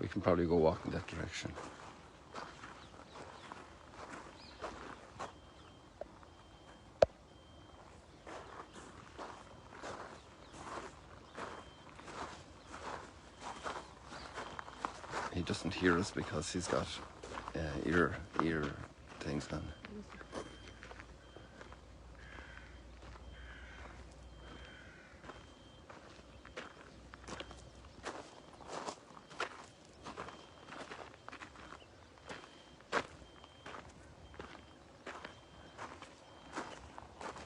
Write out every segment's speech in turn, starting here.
We can probably go walk in that direction. He doesn't hear us because he's got ear things on.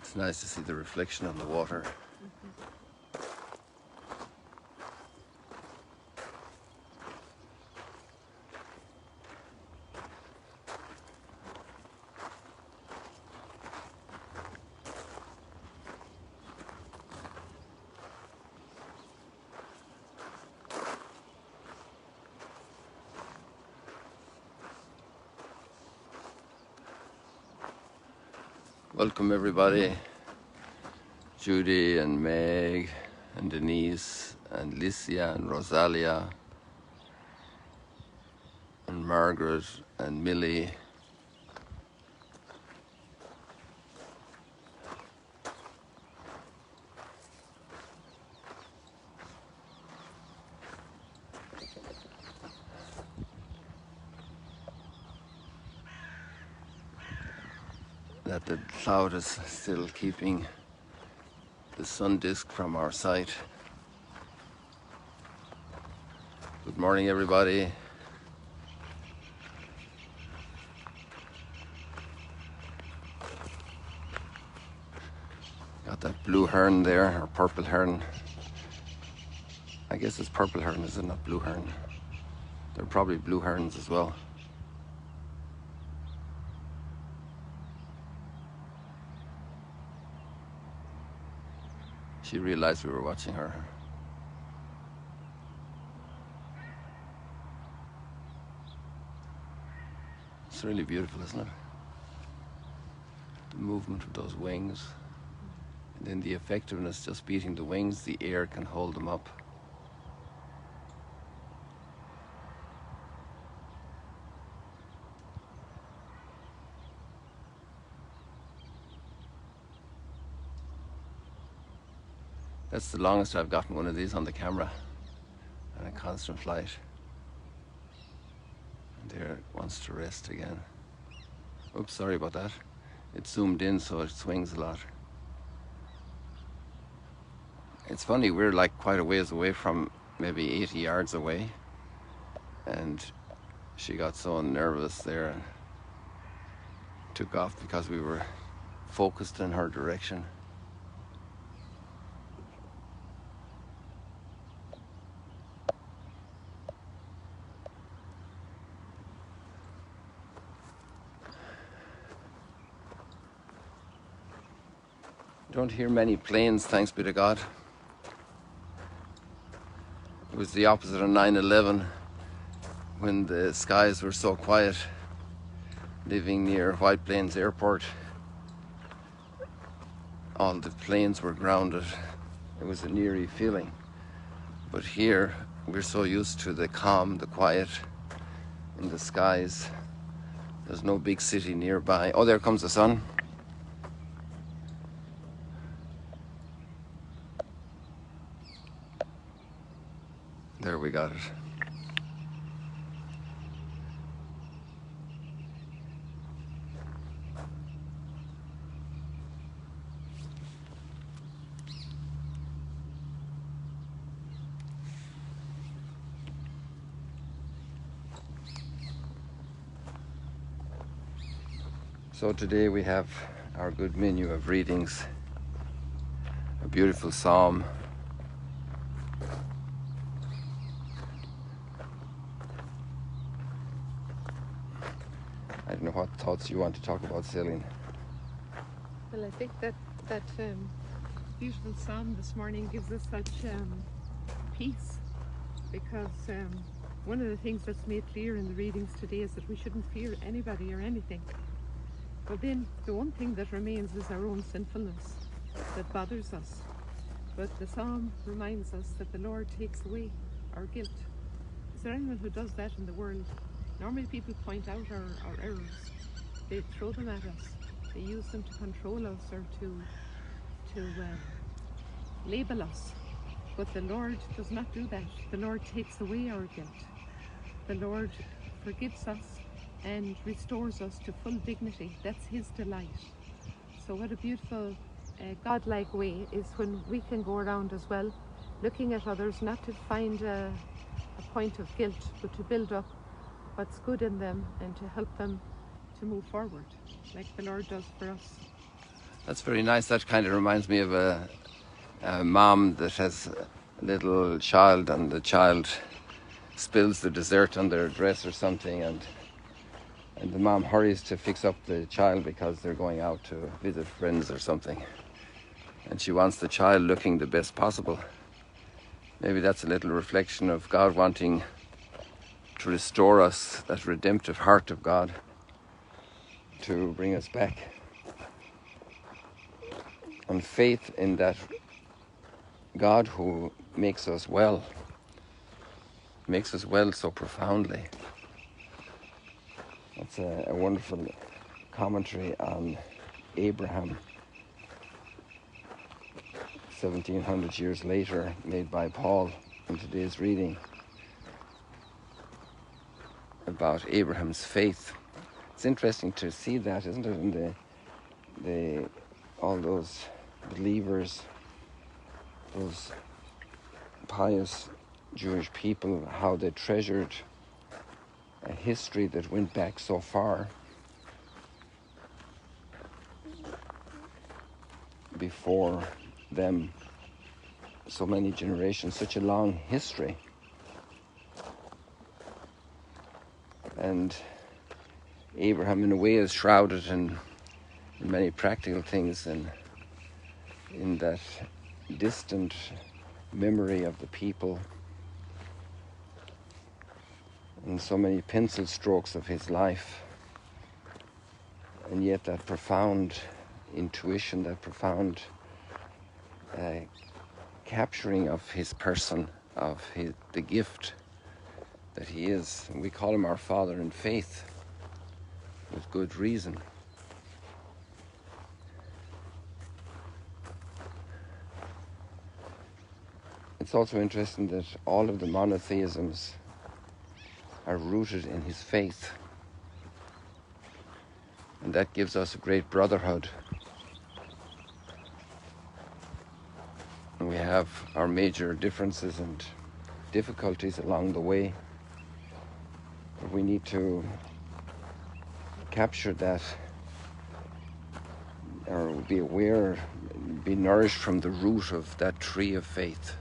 It's nice to see the reflection on the water. Welcome everybody, Judy and Meg and Denise and Licia and Rosalia and Margaret and Millie. That the cloud is still keeping the sun disk from our sight. Good morning everybody. Got that blue heron there, or purple heron. I guess it's purple heron, is it not blue heron? They're probably blue herons as well. She realized we were watching her. It's really beautiful, isn't it? The movement of those wings. And then the effectiveness, just beating the wings, the air can hold them up. That's the longest I've gotten one of these on the camera, and a constant flight. And there it wants to rest again. Oops, sorry about that. It zoomed in so it swings a lot. It's funny, we're like quite a ways away from, maybe 80 yards away, and she got so nervous there and took off because we were focused in her direction. Don't hear many planes, thanks be to God. It was the opposite of 9/11 when the skies were so quiet. Living near White Plains Airport, all the planes were grounded. It was an eerie feeling. But here, we're so used to the calm, the quiet in the skies. There's no big city nearby. Oh, there comes the sun. There, we got it. So today we have our good menu of readings. A beautiful psalm. I don't know what thoughts you want to talk about, Celine. Well, I think that beautiful psalm this morning gives us such peace, because one of the things that's made clear in the readings today is that we shouldn't fear anybody or anything. But then the one thing that remains is our own sinfulness that bothers us. But the psalm reminds us that the Lord takes away our guilt. Is there anyone who does that in the world? Normally people point out our errors. They throw them at us. They use them to control us or to label us. But the Lord does not do that. The Lord takes away our guilt. The Lord forgives us and restores us to full dignity. That's His delight. So what a beautiful godlike way is when we can go around as well, looking at others, not to find a point of guilt, but to build up what's good in them and to help them to move forward, like the Lord does for us. That's very nice. That kind of reminds me of a mom that has a little child, and the child spills the dessert on their dress or something, and the mom hurries to fix up the child because they're going out to visit friends or something, and she wants the child looking the best possible. Maybe that's a little reflection of God wanting to restore us, that redemptive heart of God, to bring us back. And faith in that God who makes us well so profoundly. That's a wonderful commentary on Abraham, 1700 years later, made by Paul in today's reading, about Abraham's faith. It's interesting to see that, isn't it, in the all those believers, those pious Jewish people, how they treasured a history that went back so far before them, so many generations, such a long history. And Abraham in a way is shrouded in many practical things, and in that distant memory of the people, and so many pencil strokes of his life, and yet that profound intuition, that profound capturing of his person, of the gift that he is. And we call him our Father in faith, with good reason. It's also interesting that all of the monotheisms are rooted in his faith, and that gives us a great brotherhood. And we have our major differences and difficulties along the way, but we need to capture that, or be aware, be nourished from the root of that tree of faith,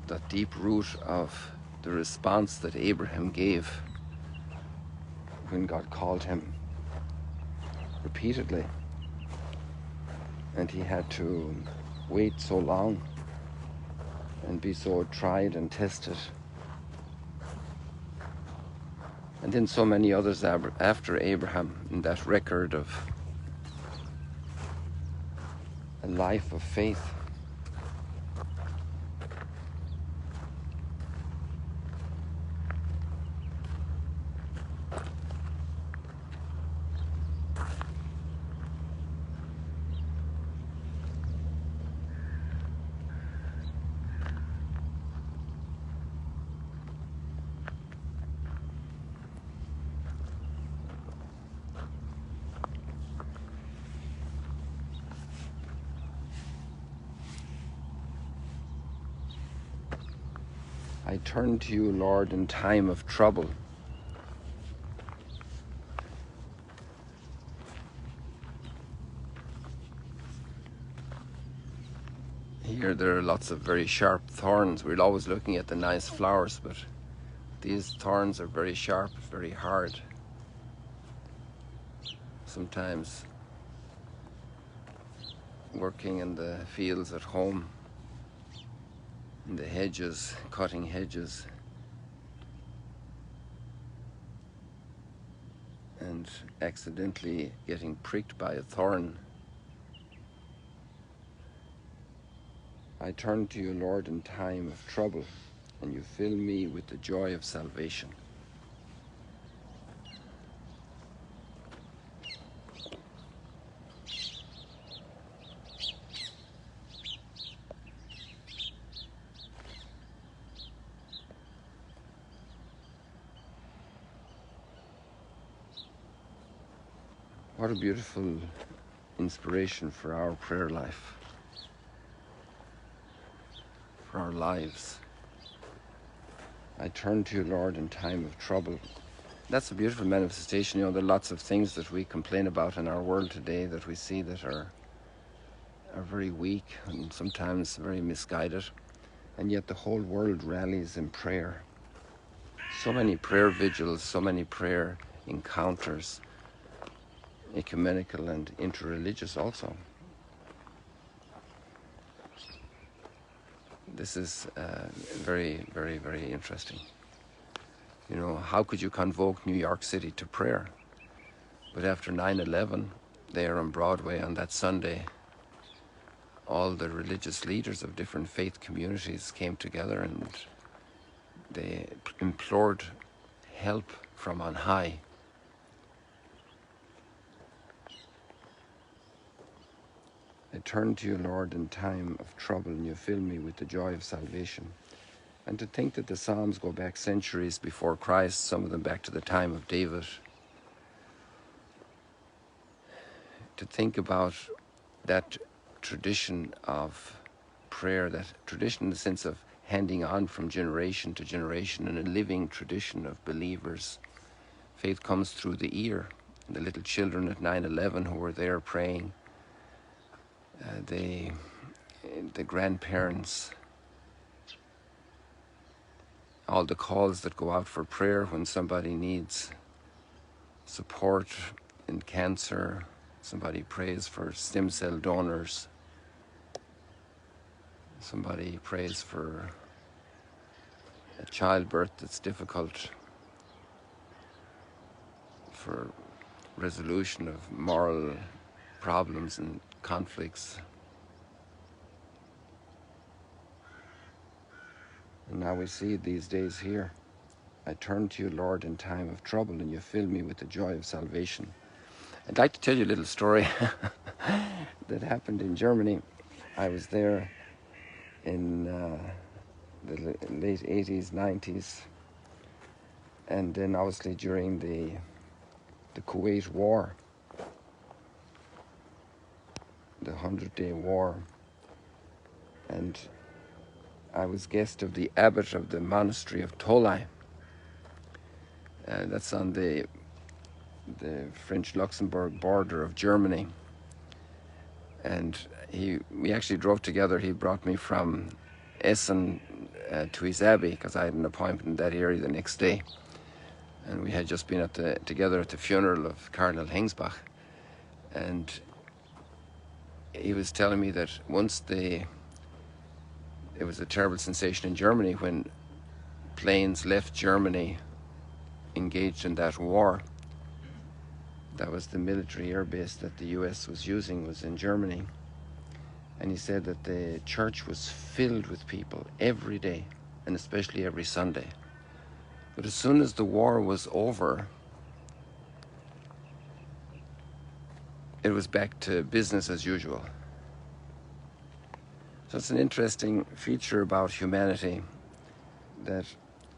that deep root of the response that Abraham gave when God called him repeatedly, and he had to wait so long and be so tried and tested. And then so many others after Abraham, in that record of a life of faith. I turn to you, Lord, in time of trouble. Here there are lots of very sharp thorns. We're always looking at the nice flowers, but these thorns are very sharp, very hard. Sometimes working in the fields at home, in the hedges, cutting hedges, and accidentally getting pricked by a thorn. I turn to you, Lord, in time of trouble. and you fill me with the joy of salvation. What a beautiful inspiration for our prayer life, for our lives. I turn to you, Lord, in time of trouble. That's a beautiful manifestation. You know, there are lots of things that we complain about in our world today that we see that are very weak and sometimes very misguided, and yet the whole world rallies in prayer. So many prayer vigils, so many prayer encounters, ecumenical and interreligious also. This is very, very, very interesting. You know, how could you convoke New York City to prayer? But after 9/11, there on Broadway on that Sunday, all the religious leaders of different faith communities came together and they implored help from on high. I turn to you, Lord, in time of trouble, and you fill me with the joy of salvation. And to think that the Psalms go back centuries before Christ, some of them back to the time of David. To think about that tradition of prayer, that tradition in the sense of handing on from generation to generation, and a living tradition of believers. Faith comes through the ear. The little children at 9/11 who were there praying, the grandparents, all the calls that go out for prayer when somebody needs support in cancer, somebody prays for stem cell donors, somebody prays for a childbirth that's difficult, for resolution of moral problems and conflicts. And now we see it these days here. I turn to you, Lord, in time of trouble, and you fill me with the joy of salvation. I'd like to tell you a little story that happened in Germany. I was there in the late 80s, 90s, and then obviously during the Kuwait War, the 100-day war, and I was guest of the abbot of the monastery of Tolai. That's on the French-Luxembourg border of Germany. And we actually drove together. He brought me from Essen to his abbey because I had an appointment in that area the next day. And we had just been together at the funeral of Cardinal Hengsbach. And he was telling me that once it was a terrible sensation in Germany when planes left Germany engaged in that war. That was the military airbase that the US was using, was in Germany. And he said that the church was filled with people every day, and especially every Sunday. But as soon as the war was over, it was back to business as usual. So it's an interesting feature about humanity that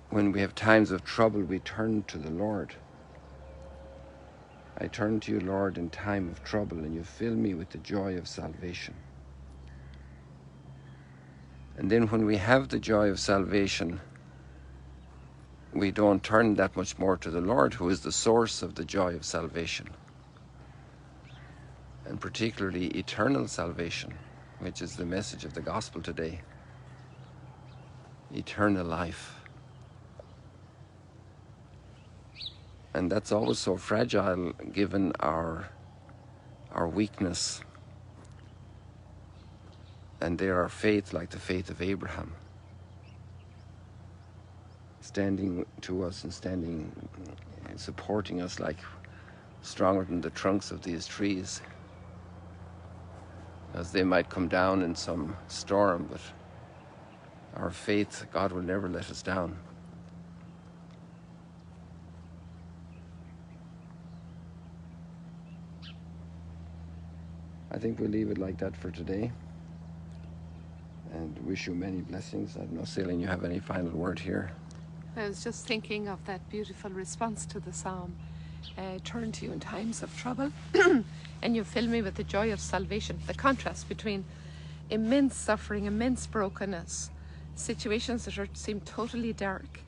when we have times of trouble, we turn to the Lord. I turn to you, Lord, in time of trouble, and you fill me with the joy of salvation. And then when we have the joy of salvation, we don't turn that much more to the Lord, who is the source of the joy of salvation. And particularly eternal salvation, which is the message of the gospel today. Eternal life. And that's always so fragile given our weakness. And there our faith, like the faith of Abraham, standing to us and supporting us like stronger than the trunks of these trees, as they might come down in some storm, but our faith, God will never let us down. I think we'll leave it like that for today, and wish you many blessings. I don't know, Celine, you have any final word here? I was just thinking of that beautiful response to the psalm. Turn to you in times of trouble, and you fill me with the joy of salvation. The contrast between immense suffering, immense brokenness, situations that seem totally dark,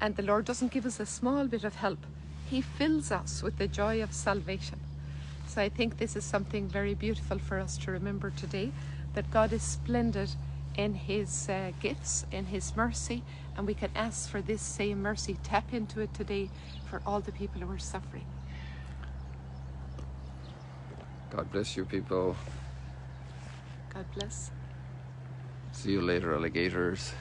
and the Lord doesn't give us a small bit of help. He fills us with the joy of salvation. So I think this is something very beautiful for us to remember today, that God is splendid in his gifts, in his mercy, and we can ask for this same mercy. Tap into it today for all the people who are suffering. God bless you, people. God bless. See you later, alligators.